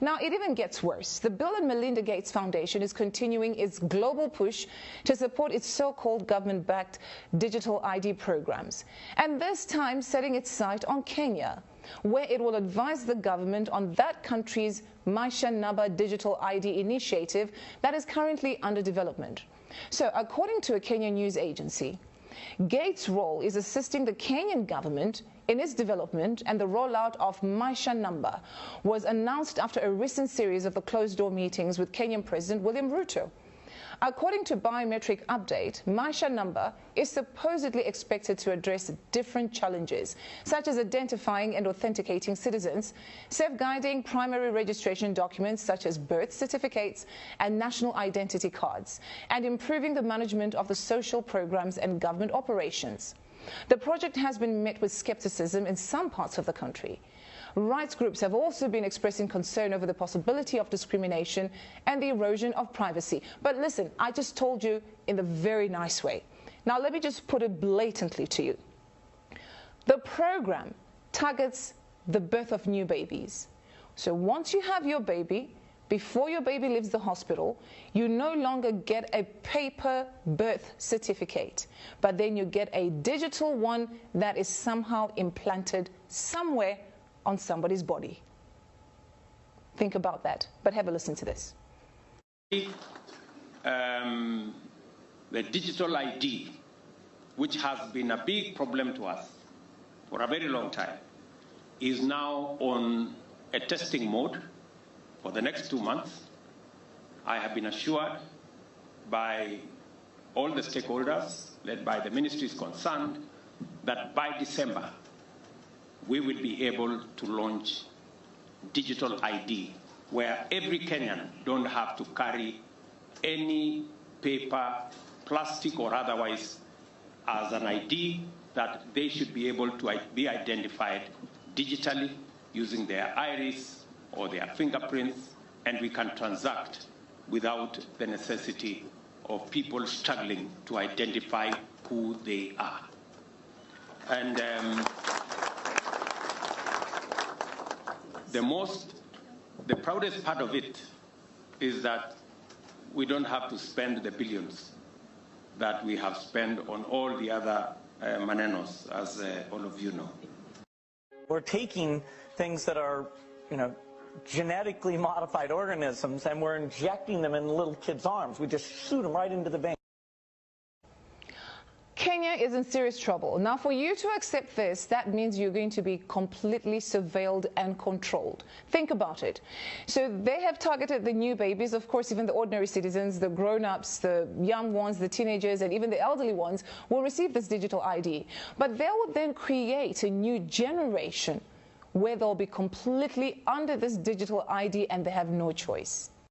Now, it even gets worse. The Bill and Melinda Gates Foundation is continuing its global push to support its so-called government-backed digital ID programs, and this time setting its sight on Kenya, where it will advise the government on that country's Maisha Namba digital ID initiative that is currently under development. So, according to a Kenyan news agency, Gates' role is assisting the Kenyan government in its development, and the rollout of Maisha Namba was announced after a recent series of closed-door meetings with Kenyan President William Ruto. According to Biometric Update, Maisha Namba is supposedly expected to address different challenges, such as identifying and authenticating citizens, safeguarding primary registration documents such as birth certificates and national identity cards, and improving the management of the social programs and government operations. The project has been met with skepticism in some parts of the country. Rights groups have also been expressing concern over the possibility of discrimination and the erosion of privacy. But listen, I just told you in a very nice way. Now let me just put it blatantly to you. The program targets the birth of new babies. So once you have your baby, before your baby leaves the hospital, you no longer get a paper birth certificate, but then you get a digital one that is somehow implanted somewhere on somebody's body. Think about that, but have a listen to this. The digital ID, which has been a big problem to us for a very long time, is now on a testing mode for the next 2 months. I have been assured by all the stakeholders, led by the ministries concerned, that by December, we will be able to launch digital ID, where every Kenyan don't have to carry any paper, plastic or otherwise, as an ID, that they should be able to be identified digitally using their iris or their fingerprints, and we can transact without the necessity of people struggling to identify who they are. And the proudest part of it is that we don't have to spend the billions that we have spent on all the other manenos, as all of you know. We're taking things that are, genetically modified organisms, and we're injecting them in little kids' arms. We just shoot them right into the vein. Kenya is in serious trouble. Now, for you to accept this, that means you're going to be completely surveilled and controlled. Think about it. So they have targeted the new babies, of course, even the ordinary citizens, the grown-ups, the young ones, the teenagers, and even the elderly ones will receive this digital ID. But they will then create a new generation where they'll be completely under this digital ID and they have no choice.